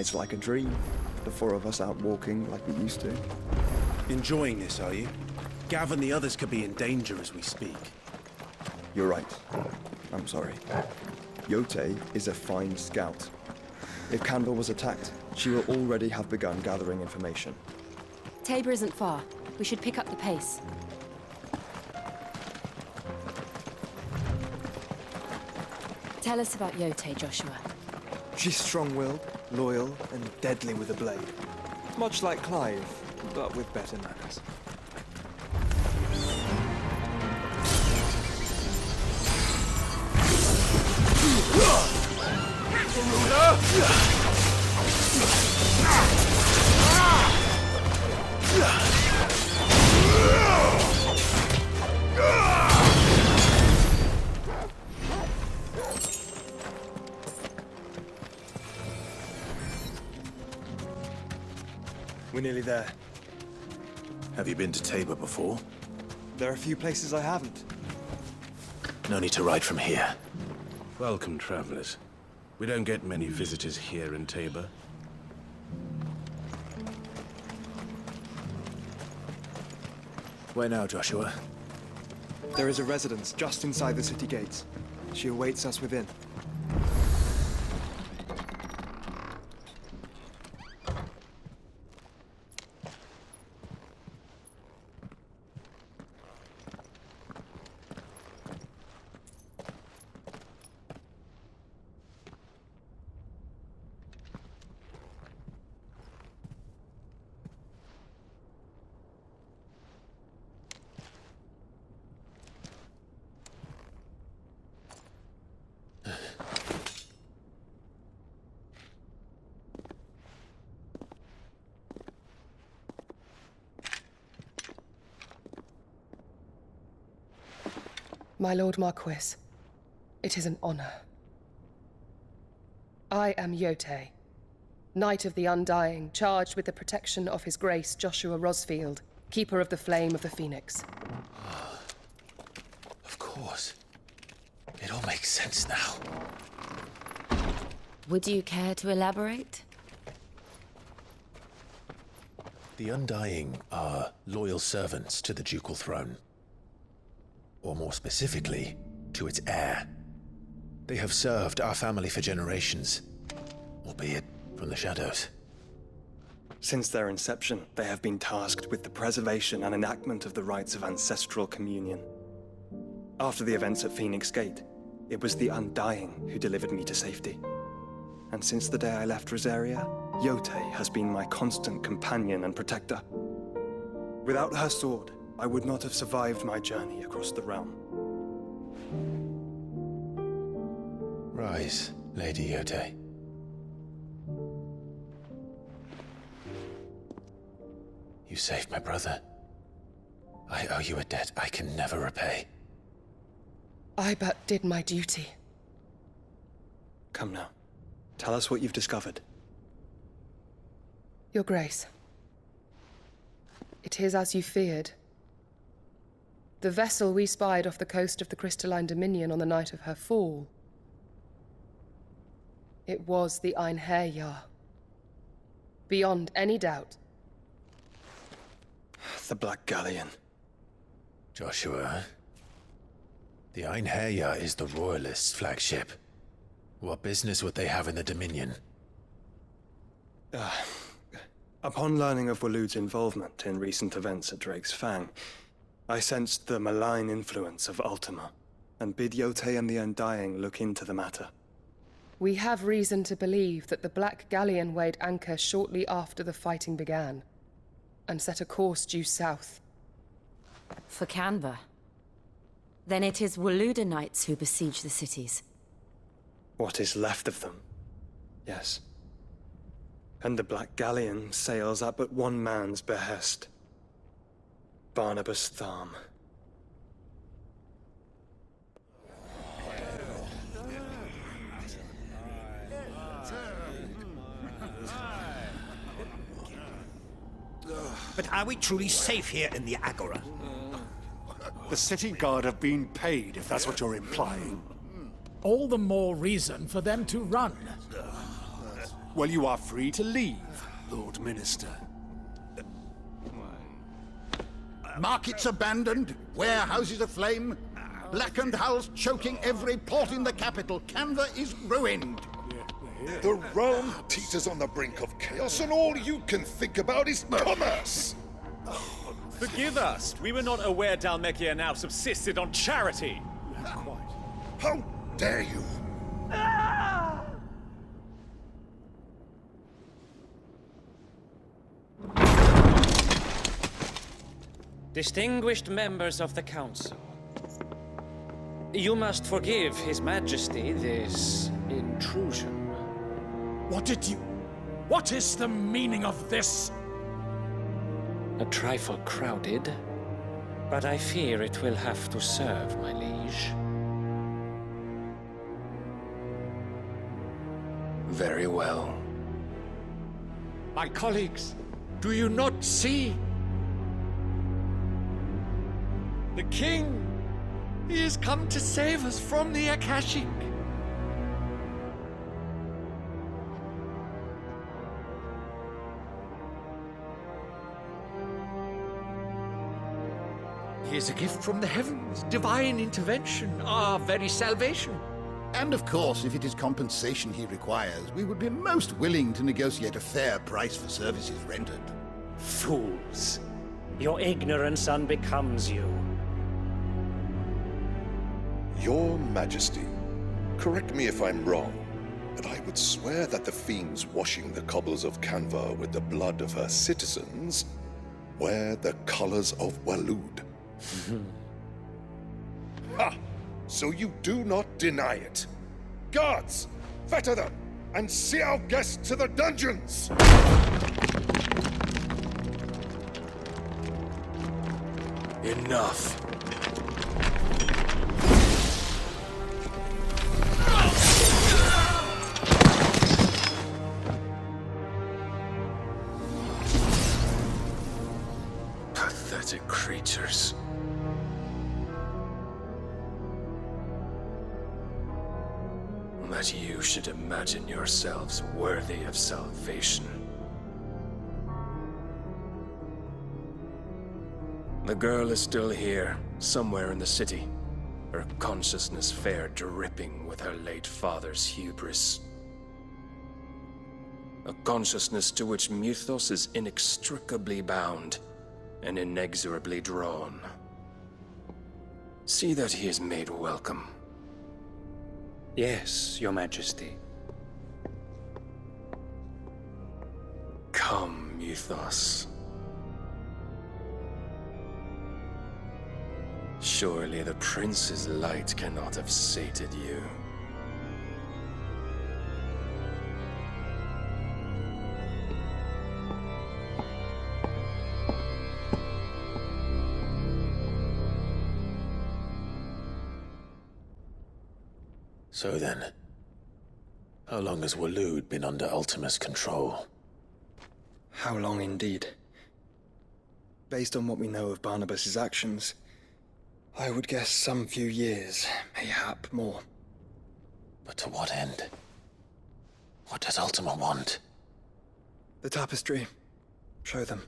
It's like a dream. The four of us out walking like we used to. Enjoying this, are you? Gav and the others could be in danger as we speak. You're right. I'm sorry. Yote is a fine scout. If Canberra was attacked, she will already have begun gathering information. Tabor isn't far. We should pick up the pace. Tell us about Yote, Joshua. She's strong-willed, loyal, and deadly with a blade. Much like Clive, but with better manners. We're nearly there. Have you been to Tabor before? There are a few places I haven't. No need to ride from here. Welcome, travelers. We don't get many visitors here in Tabor. Where now, Joshua? There is a residence just inside the city gates. She awaits us within. My Lord Marquis, it is an honor. I am Yote, Knight of the Undying, charged with the protection of His Grace Joshua Rosfield, Keeper of the Flame of the Phoenix. Of course. It all makes sense now. Would you care to elaborate? The Undying are loyal servants to the ducal throne. Or more specifically, to its heir. They have served our family for generations, albeit from the shadows. Since their inception, they have been tasked with the preservation and enactment of the rites of ancestral communion. After the events at Phoenix Gate, it was the Undying who delivered me to safety. And since the day I left Rosaria, Yote has been my constant companion and protector. Without her sword, I would not have survived my journey across the realm. Rise, Lady Yote. You saved my brother. I owe you a debt I can never repay. I but did my duty. Come now. Tell us what you've discovered. Your Grace. It is as you feared. The vessel we spied off the coast of the Crystalline Dominion on the night of her fall. It was the Einherjar. Beyond any doubt. The Black Galleon. Joshua, the Einherjar is the Royalists' flagship. What business would they have in the Dominion? Upon learning of Waloed's involvement in recent events at Drake's Fang, I sensed the malign influence of Ultima, and bid Yote and the Undying look into the matter. We have reason to believe that the Black Galleon weighed anchor shortly after the fighting began, and set a course due south. For Canva. Then it is Waloed knights who besiege the cities. What is left of them, yes. And the Black Galleon sails at but one man's behest. Barnabas Tharm. But are we truly safe here in the Agora? The city guard have been paid, if that's what you're implying. All the more reason for them to run. Well, you are free to leave, Lord Minister. Markets abandoned, warehouses aflame, blackened hulls choking every port in the capital. Canva is ruined. The realm teeters on the brink of chaos, and all you can think about is commerce! Forgive us. We were not aware Dhalmekia now subsisted on charity. How dare you! Distinguished members of the Council, you must forgive His Majesty this intrusion. What is the meaning of this? A trifle crowded, but I fear it will have to serve, my liege. Very well. My colleagues, do you not see? The king! He has come to save us from the Akashic! He is a gift from the heavens, divine intervention, our very salvation. And of course, if it is compensation he requires, we would be most willing to negotiate a fair price for services rendered. Fools! Your ignorance unbecomes you. Your Majesty, correct me if I'm wrong, but I would swear that the fiends washing the cobbles of Canva with the blood of her citizens wear the colors of Waloed. Ha! So you do not deny it. Guards, fetter them, and see our guests to the dungeons! Enough. Pathetic creatures. That you should imagine yourselves worthy of salvation. The girl is still here, somewhere in the city, her consciousness fair dripping with her late father's hubris. A consciousness to which Mythos is inextricably bound and inexorably drawn. See that he is made welcome. Yes, Your Majesty. Come, Mythos. Surely the prince's light cannot have sated you. So then, how long has Waloed been under Ultima's control? How long indeed? Based on what we know of Barnabas's actions, I would guess some few years, mayhap more. But to what end? What does Ultima want? The tapestry. Show them.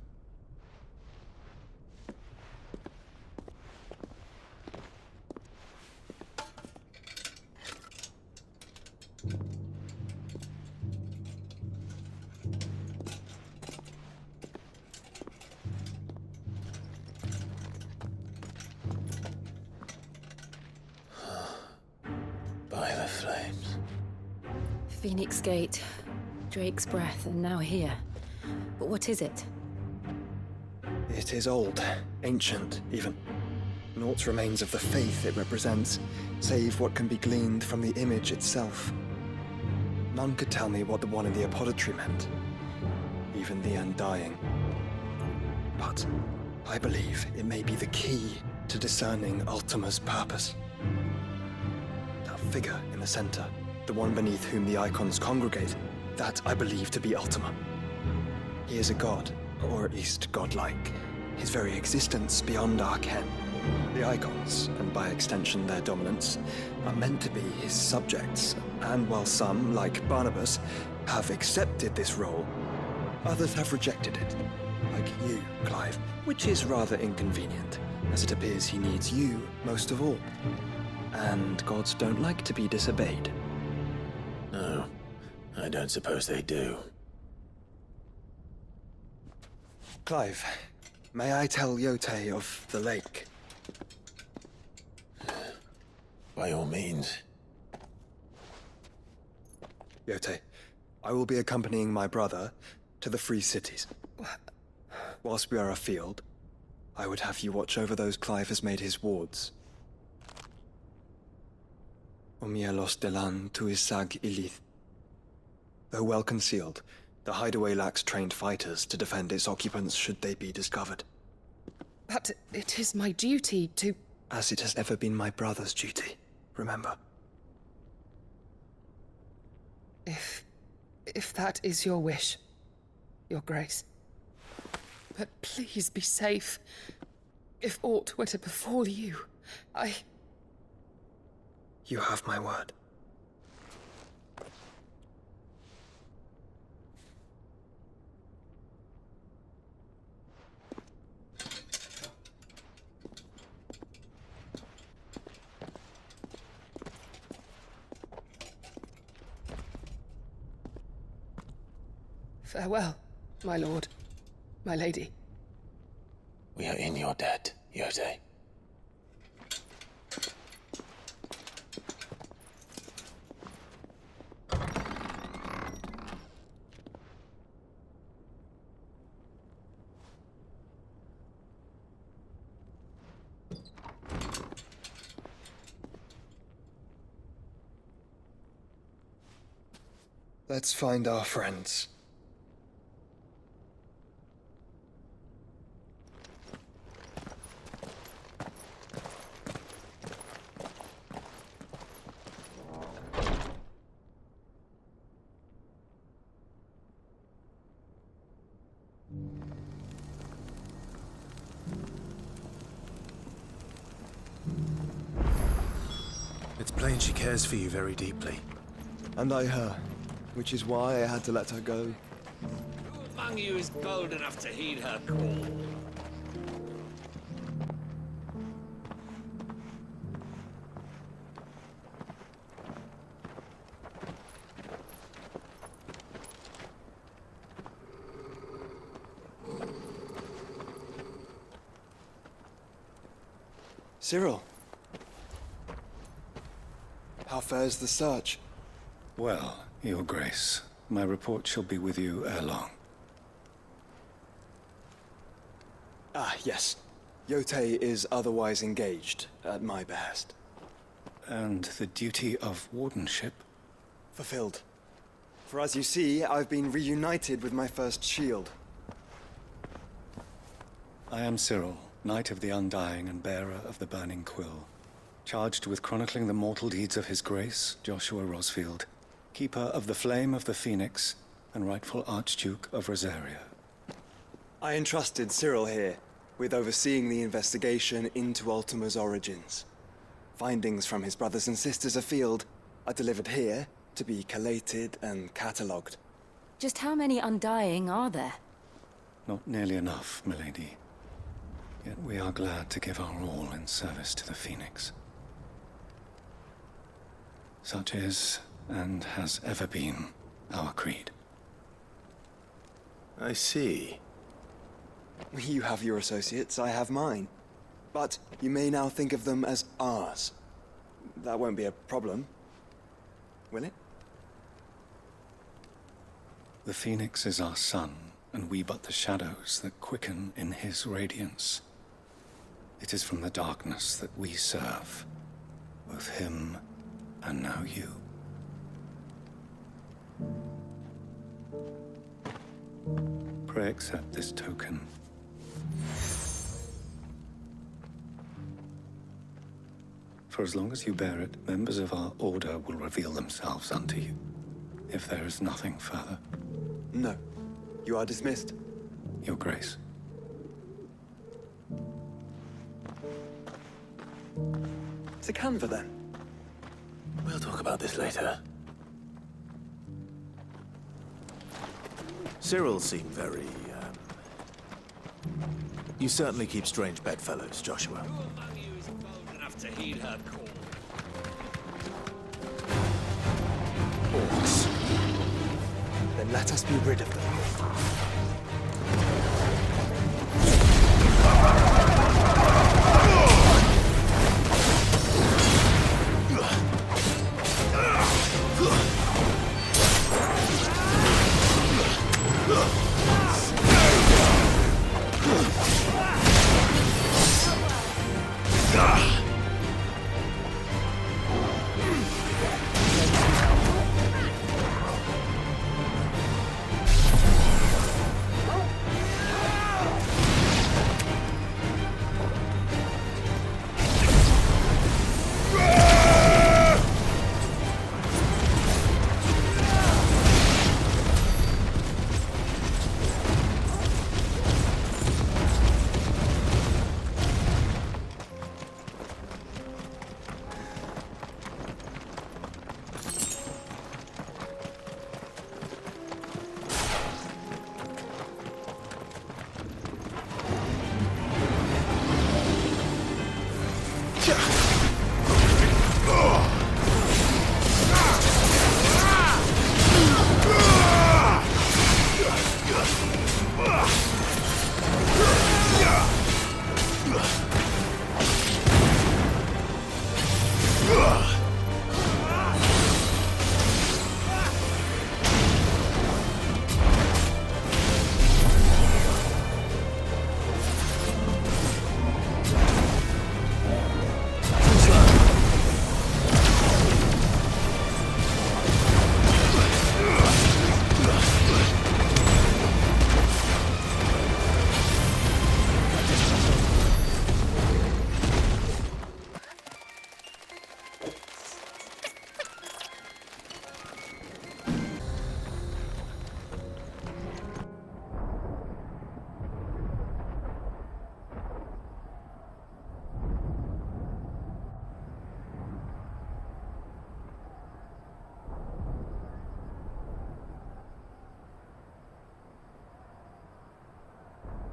By the flames. Phoenix Gate, Drake's Breath, and now here. But what is it? It is old, ancient, even. Naught remains of the faith it represents, save what can be gleaned from the image itself. None could tell me what the one in the apothecary meant, even the Undying. But I believe it may be the key to discerning Ultima's purpose. That figure in the center, the one beneath whom the icons congregate, that I believe to be Ultima. He is a god, or at least godlike, his very existence beyond our ken. The icons, and by extension their dominance, are meant to be his subjects, and while some, like Barnabas, have accepted this role. Others have rejected it, like you, Clive, which is rather inconvenient, as it appears he needs you most of all. And gods don't like to be disobeyed. No, I don't suppose they do. Clive, may I tell Yotei of the lake? By all means. Yotei, I will be accompanying my brother to the Free Cities. Whilst we are afield, I would have you watch over those Clive has made his wards. Omielos delan tuisag ilith. Though well concealed, the hideaway lacks trained fighters to defend its occupants should they be discovered. But it is my duty to... As it has ever been my brother's duty, remember. If that is your wish, Your Grace. But please be safe. If aught were to befall you, You have my word. Farewell, my lord, my lady. We are in your debt, Yotei. Let's find our friends. It's plain she cares for you very deeply. And I her, which is why I had to let her go. Who among you is bold enough to heed her call? Cyril. How fares the search? Well, Your Grace, my report shall be with you ere long. Ah, yes. Yotei is otherwise engaged, at my behest. And the duty of wardenship? Fulfilled. For as you see, I've been reunited with my first shield. I am Cyril, Knight of the Undying and bearer of the Burning Quill, charged with chronicling the mortal deeds of His Grace, Joshua Rosfield, Keeper of the Flame of the Phoenix, and rightful Archduke of Rosaria. I entrusted Cyril here with overseeing the investigation into Ultima's origins. Findings from his brothers and sisters afield are delivered here to be collated and catalogued. Just how many Undying are there? Not nearly enough, milady. Yet we are glad to give our all in service to the Phoenix. Such is, and has ever been, our creed. I see. You have your associates, I have mine. But you may now think of them as ours. That won't be a problem, will it? The Phoenix is our sun, and we but the shadows that quicken in his radiance. It is from the darkness that we serve, both him and now you. Pray accept this token. For as long as you bear it, members of our order will reveal themselves unto you, if there is nothing further. No. You are dismissed. Your Grace. To Canva, then. We'll talk about this later. Cyril seemed very, You certainly keep strange bedfellows, Joshua. Who among you is bold enough to heed her call? Orcs. Then let us be rid of them.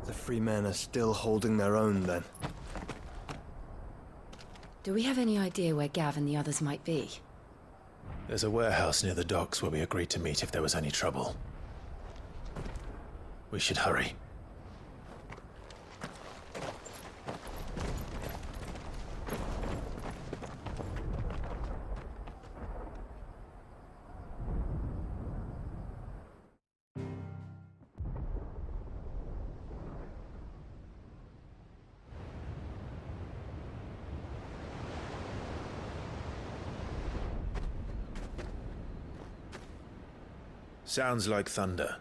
The free men are still holding their own, then. Do we have any idea where Gav and the others might be? There's a warehouse near the docks where we agreed to meet if there was any trouble. We should hurry. Sounds like thunder.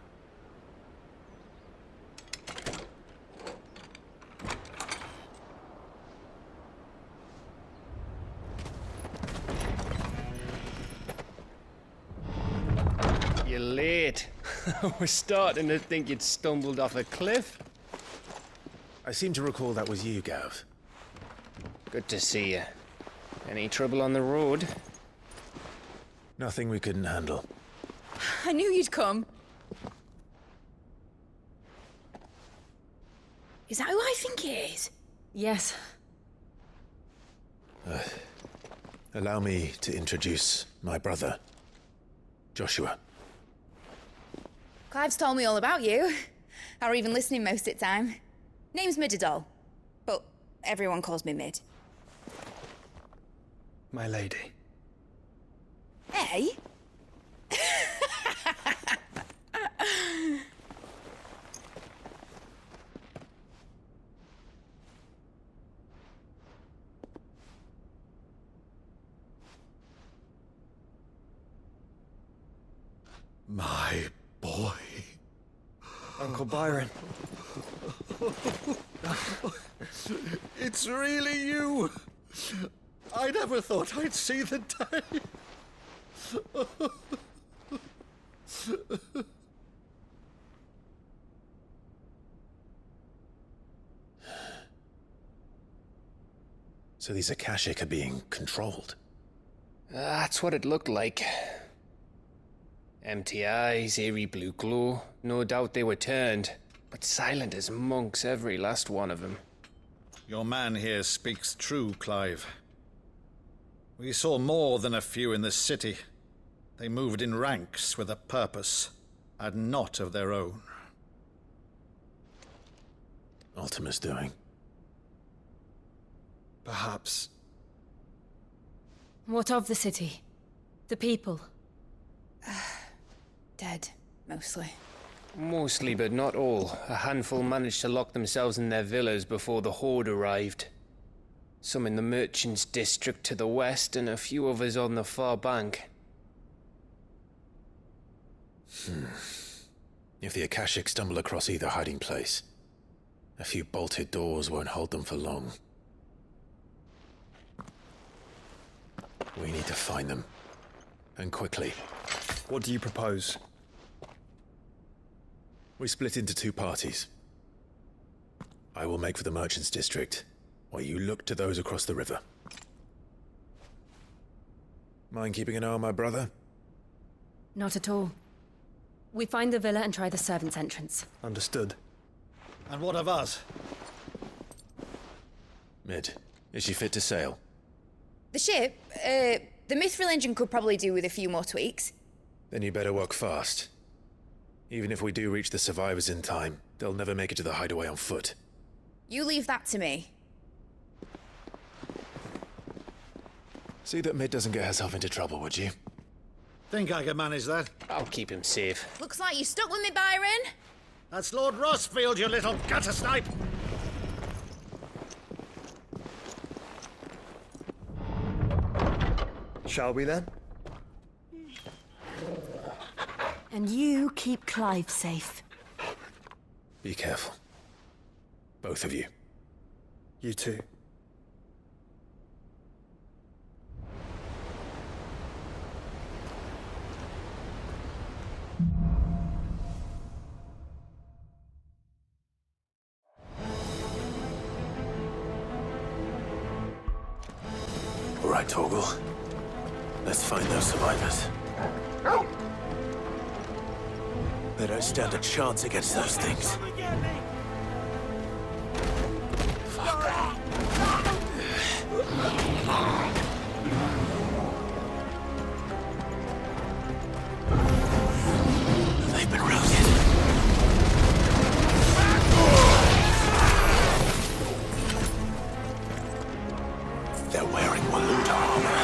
You're late. We're starting to think you'd stumbled off a cliff. I seem to recall that was you, Gav. Good to see you. Any trouble on the road? Nothing we couldn't handle. I knew you'd come. Is that who I think it is? Yes. Allow me to introduce my brother, Joshua. Clive's told me all about you. Or even listening most of the time. Name's Midadol, but everyone calls me Mid. My lady. Hey? My boy. Uncle Byron. It's really you. I never thought I'd see the day. So these Akashic are being controlled? That's what it looked like. Empty eyes, eerie blue glow. No doubt they were turned, but silent as monks, every last one of them. Your man here speaks true, Clive. We saw more than a few in the city. They moved in ranks with a purpose, and not of their own. Ultima's doing. Perhaps. What of the city? The people? Dead, mostly. Mostly, but not all. A handful managed to lock themselves in their villas before the Horde arrived. Some in the merchants' district to the west, and a few others on the far bank. If the Akashic stumble across either hiding place, a few bolted doors won't hold them for long. We need to find them. And quickly. What do you propose? We split into two parties. I will make for the merchants' district, while you look to those across the river. Mind keeping an eye on my brother? Not at all. We find the villa and try the servants' entrance. Understood. And what of us? Mid, is she fit to sail? The ship, the Mithril engine could probably do with a few more tweaks. Then you better work fast. Even if we do reach the survivors in time, they'll never make it to the hideaway on foot. You leave that to me. See that Mid doesn't get herself into trouble, would you? Think I can manage that? I'll keep him safe. Looks like you stuck with me, Byron. That's Lord Rossfield, you little gutter snipe! Shall we then? And you keep Clive safe. Be careful. Both of you. You too. All right, Torgal. Let's find those survivors. They don't stand a chance against those things. They've been routed. They're wearing Waloed armor.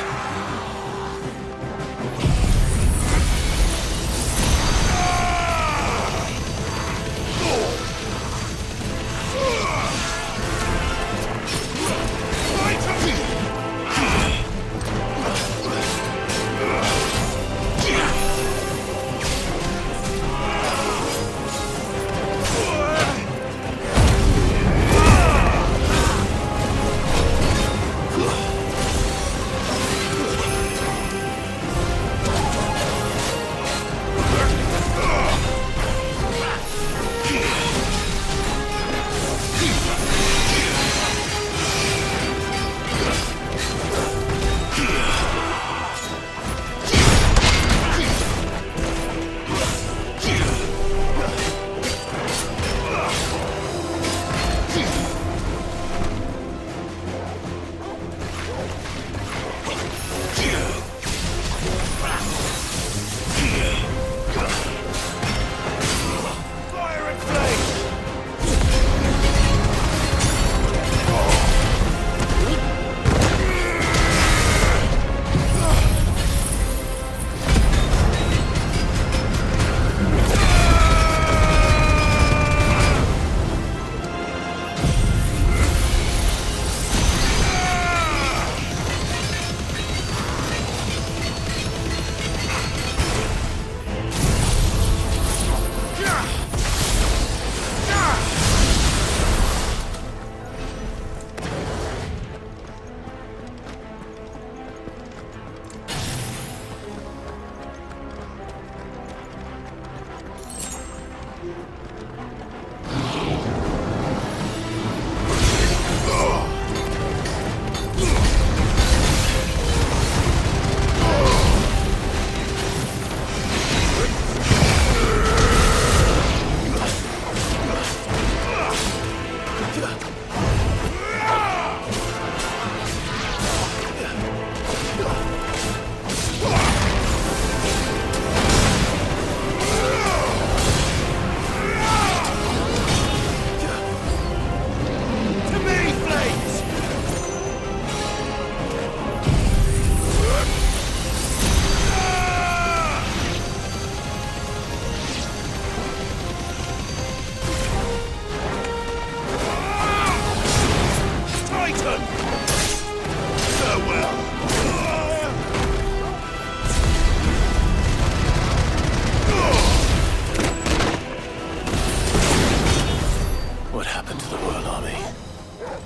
happened to the World Army?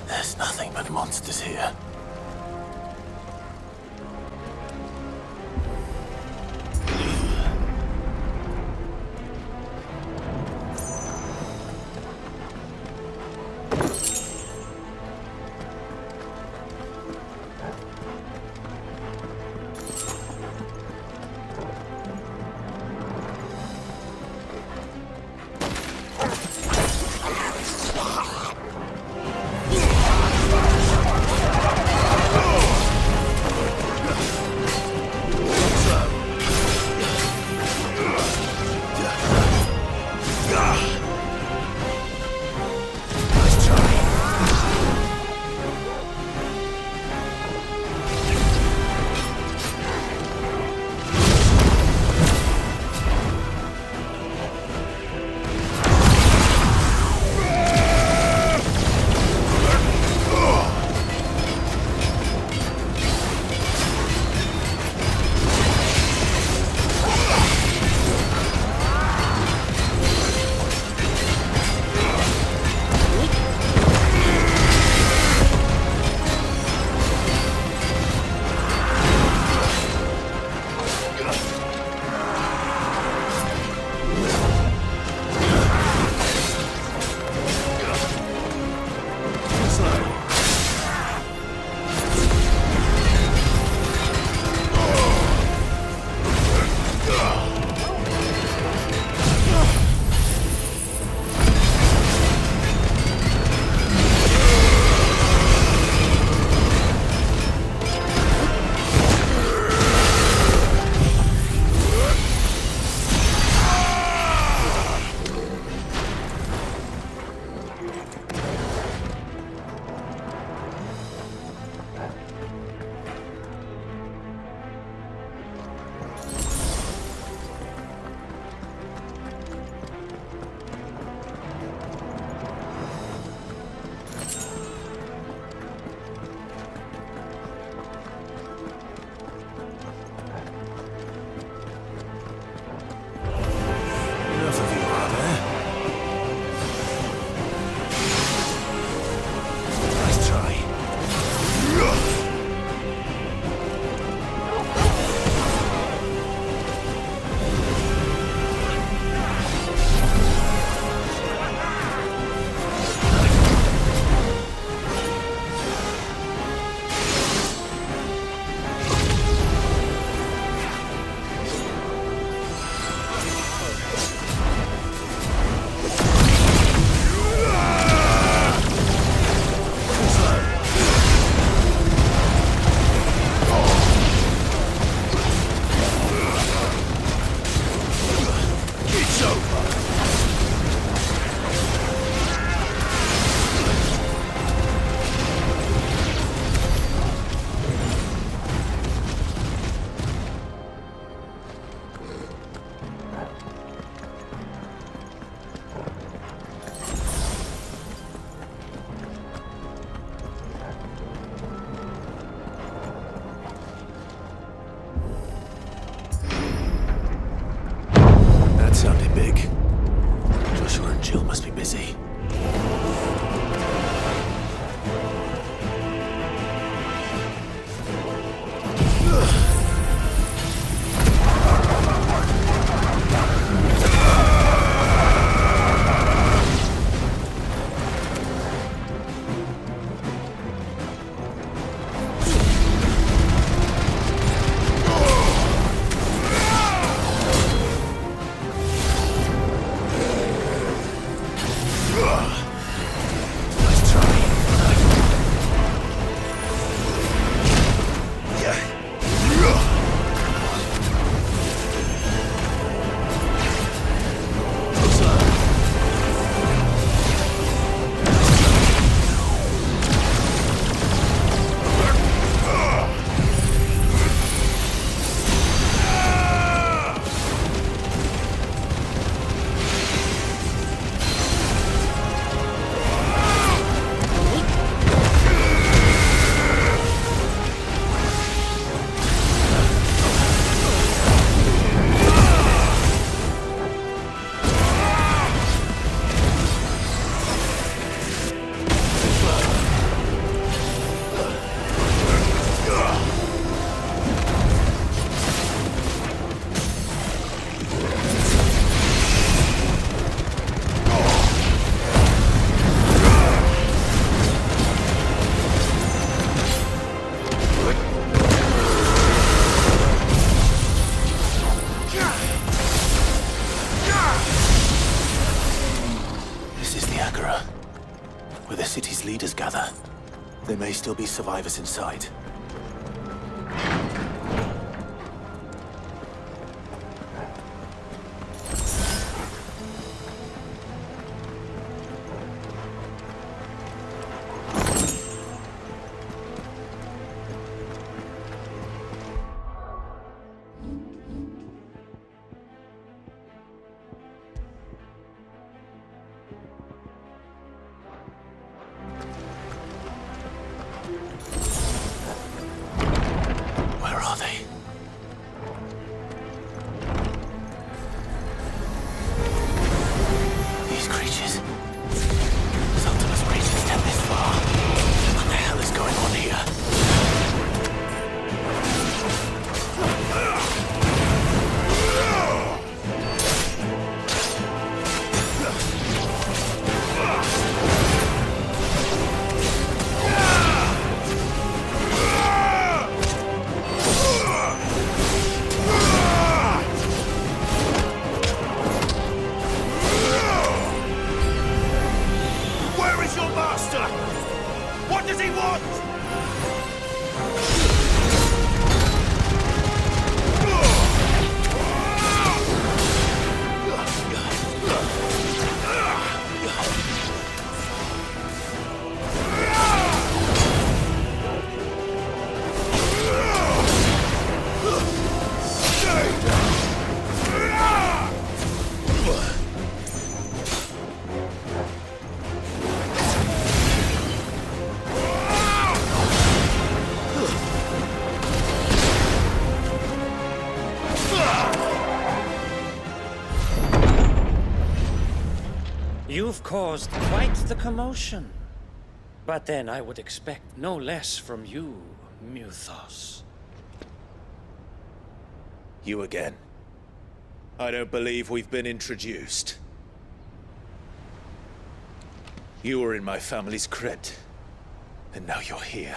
There's nothing but monsters here. Agora, where the city's leaders gather. There may still be survivors inside. Where are they? These creatures. Sultan's creatures step this far. What the hell is going on here? Where is your master? What does he want? You've caused quite the commotion. But then I would expect no less from you, Muthos. You again. I don't believe we've been introduced. You were in my family's crypt. And now you're here.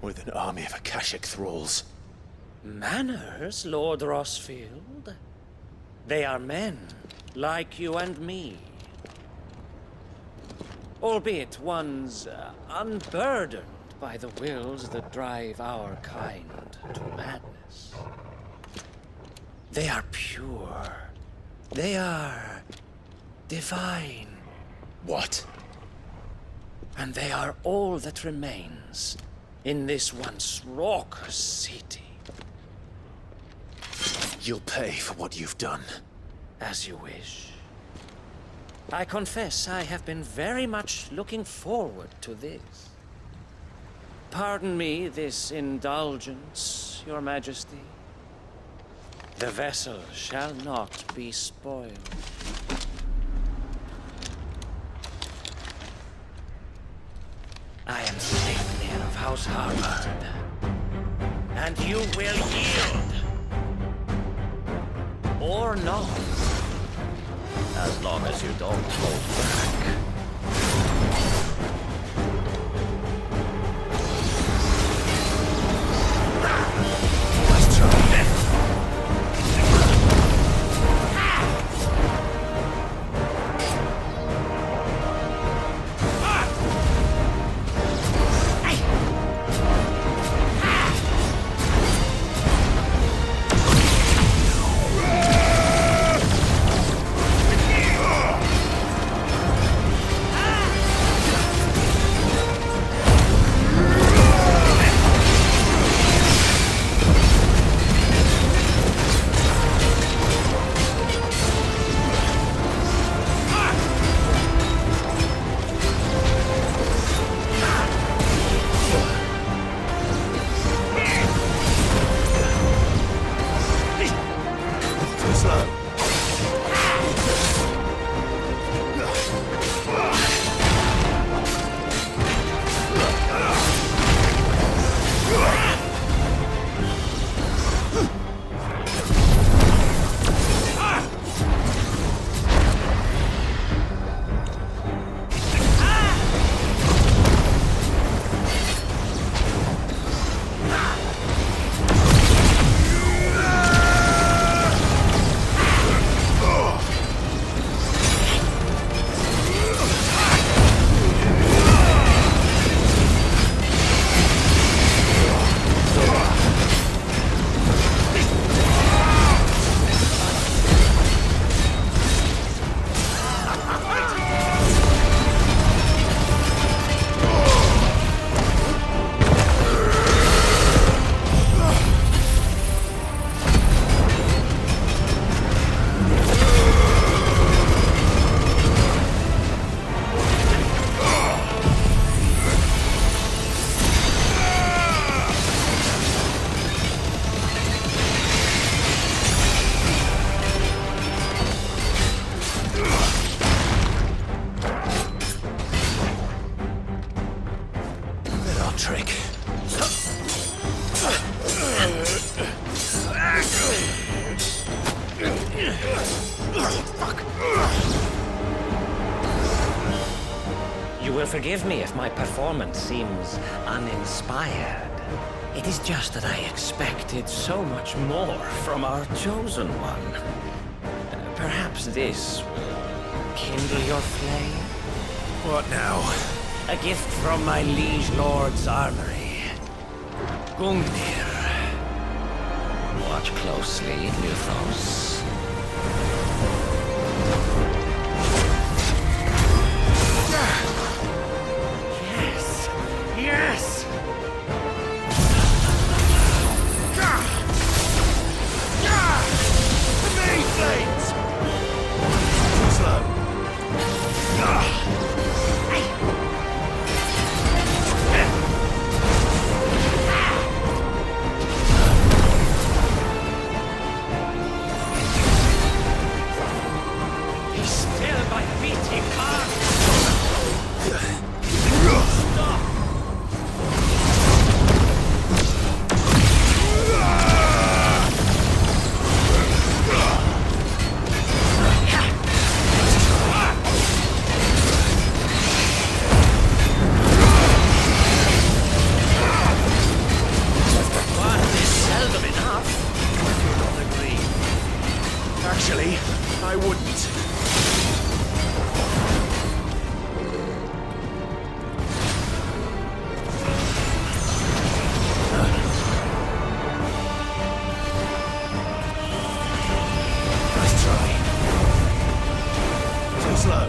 With an army of Akashic thralls. Manners, Lord Rosfield? They are men, like you and me. Albeit ones unburdened by the wills that drive our kind to madness. They are pure. They are divine. What? And they are all that remains in this once raucous city. You'll pay for what you've done. As you wish. I confess I have been very much looking forward to this. Pardon me this indulgence, Your Majesty. The vessel shall not be spoiled. I am Sleipnir of House Harvard, and you will yield. Or not. As long as you don't hold back. Let's try it. trick. You will forgive me if my performance seems uninspired. It is just that I expected so much more from our chosen one. Perhaps this will kindle your flame? What now? A gift from my liege lord's armory. Gungnir. Watch closely, Luthos. Yes! Yes! The main flames! Too slow. He's still my beating heart! Actually, I wouldn't. Nice try. Too slow.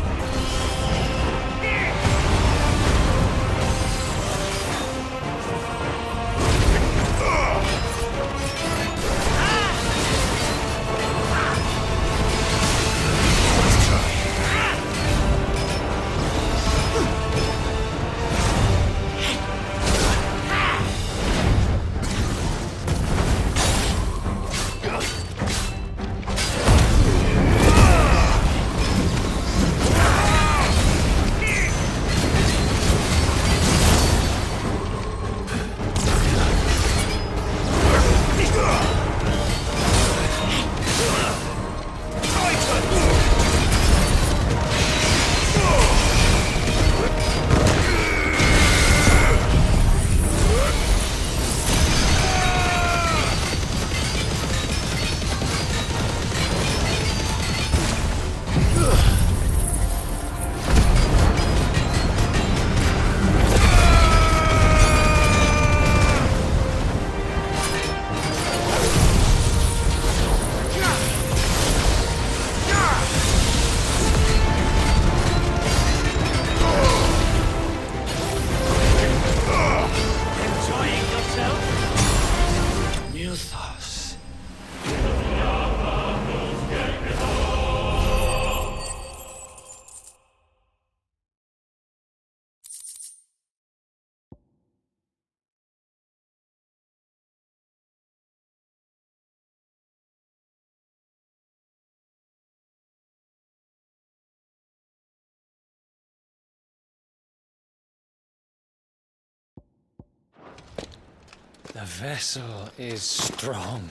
The vessel is strong.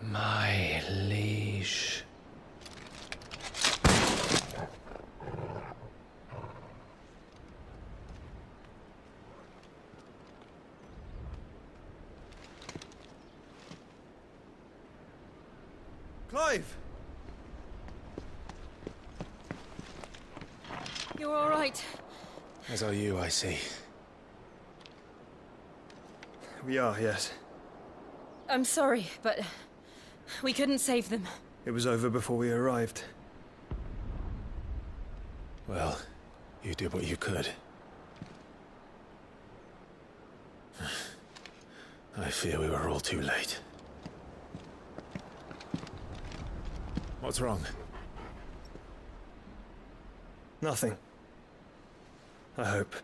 My liege. Clive! You're all right. As are you, I see. We are, yes. I'm sorry, but we couldn't save them. It was over before we arrived. Well, you did what you could. I fear we were all too late. What's wrong? Nothing. I hope.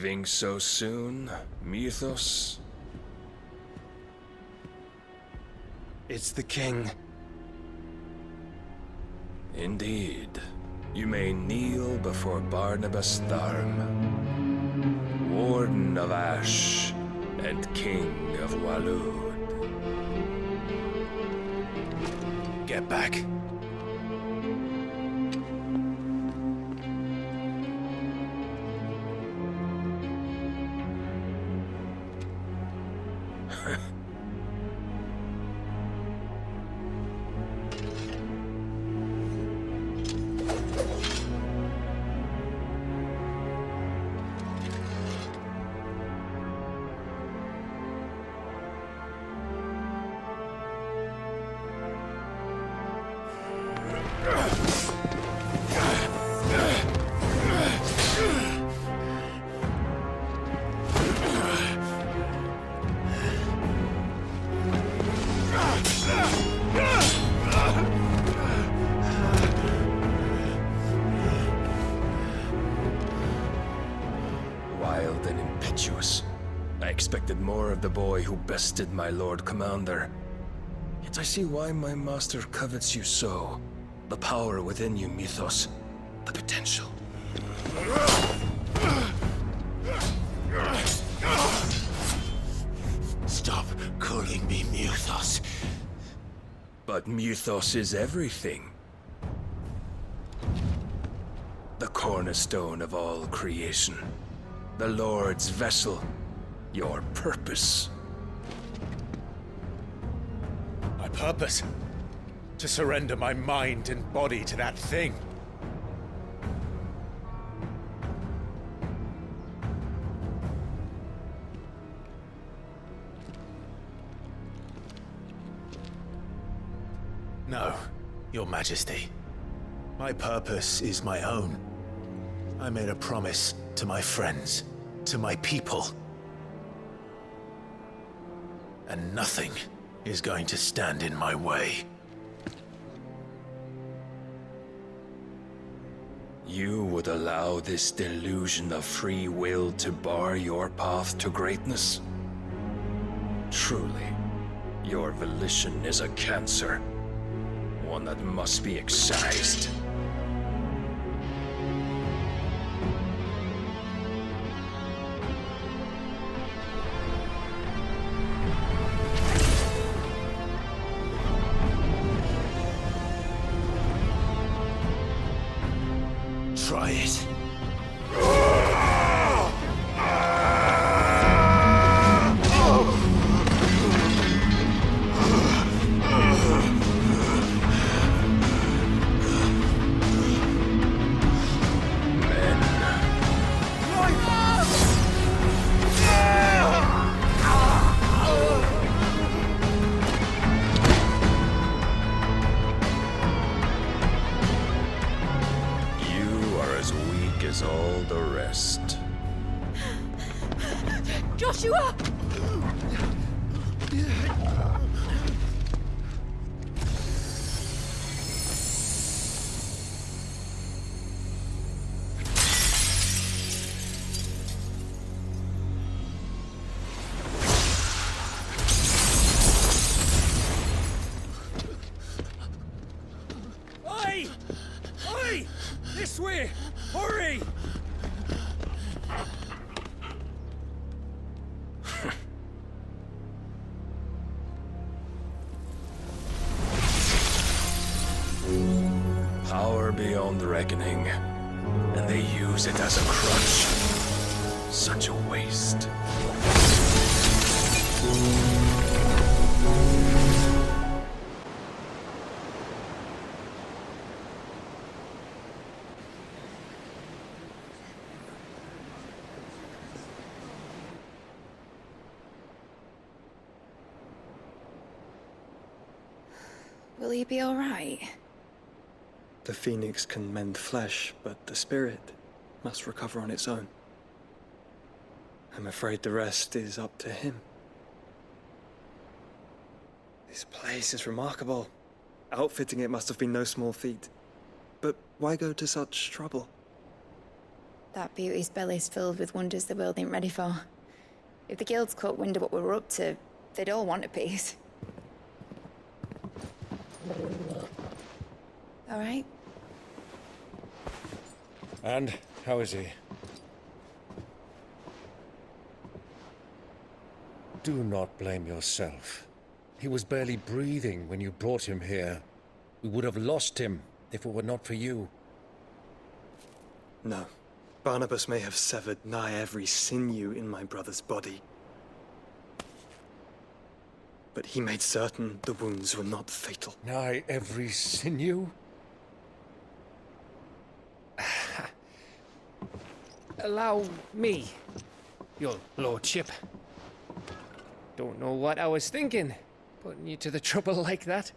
Leaving so soon, Mythos? It's the king. Indeed. You may kneel before Barnabas Tharm, Warden of Ash and King of Waloed. Get back. Wild and impetuous. I expected more of the boy who bested my Lord Commander. Yet I see why my master covets you so. The power within you, Mythos. The potential. Stop calling me Mythos. But Mythos is everything. The cornerstone of all creation. The Lord's vessel. Your purpose. My purpose? To surrender my mind and body to that thing. No, Your Majesty. My purpose is my own. I made a promise to my friends, to my people. And nothing is going to stand in my way. You would allow this delusion of free will to bar your path to greatness? Truly, your volition is a cancer. One that must be excised. Try it. As all the rest. Joshua! Oi! Oi! This way! Hurry! Power beyond reckoning, and they use it as a crutch. Such a waste. Will he be all right? The Phoenix can mend flesh, but the spirit must recover on its own. I'm afraid the rest is up to him. This place is remarkable. Outfitting it must have been no small feat. But why go to such trouble? That beauty's belly's filled with wonders the world ain't ready for. If the guilds caught wind of what we were up to, they'd all want a piece. All right? And how is he? Do not blame yourself. He was barely breathing when you brought him here. We would have lost him if it were not for you. No. Barnabas may have severed nigh every sinew in my brother's body. But he made certain the wounds were not fatal. Nigh every sinew? Allow me, your lordship. Don't know what I was thinking, putting you to the trouble like that.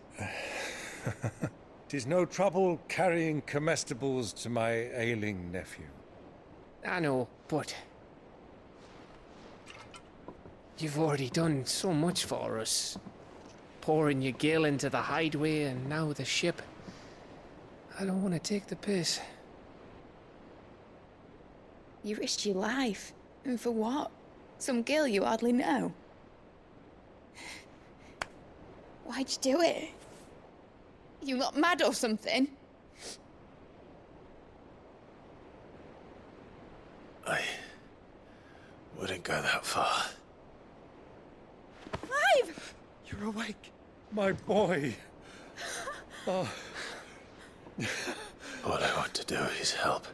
'Tis no trouble carrying comestibles to my ailing nephew. I know, but you've already done so much for us. Pouring your gil into the hideaway and now the ship. I don't want to take the piss. You risked your life. And for what? Some girl you hardly know. Why'd you do it? You not mad or something? I wouldn't go that far. Clive! You're awake, my boy. Oh. All I want to do is help.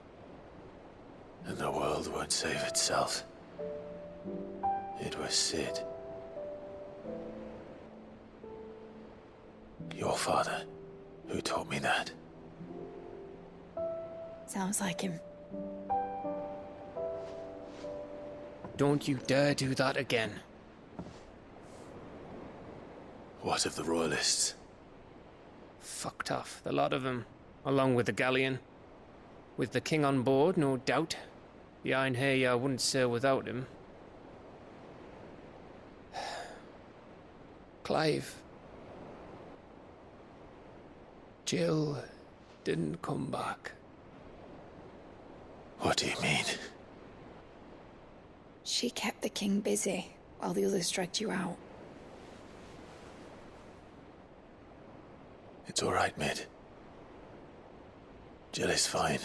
And the world won't save itself. It was Sid. Your father, who taught me that. Sounds like him. Don't you dare do that again. What of the Royalists? Fucked off, the lot of them, along with the galleon. With the king on board, no doubt. The Iron Hair wouldn't sail without him. Clive. Jill didn't come back. What do you mean? She kept the king busy while the others dragged you out. It's all right, Mid. Jill is fine.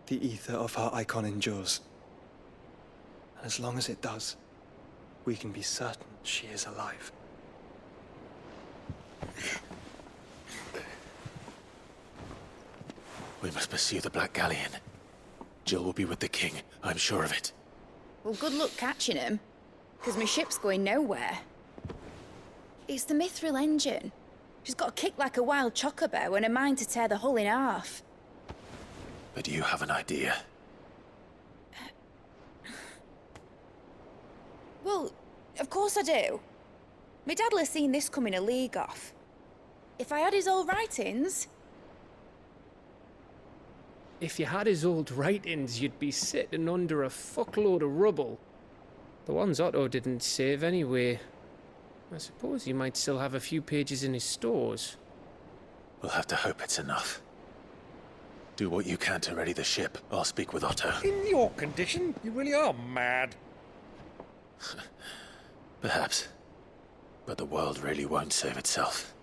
The ether of her icon endures. And as long as it does, we can be certain she is alive. We must pursue the Black Galleon. Jill will be with the king, I'm sure of it. Well, good luck catching him, because my ship's going nowhere. It's the Mithril engine. She's got a kick like a wild chocobo and a mind to tear the hull in half. But do you have an idea? Well, of course I do. My dad'll have seen this coming a league off. If I had his old writings... If you had his old writings, you'd be sitting under a fuckload of rubble. The ones Otto didn't save anyway. I suppose he might still have a few pages in his stores. We'll have to hope it's enough. Do what you can to ready the ship. I'll speak with Otto. In your condition, you really are mad. Perhaps. But the world really won't save itself.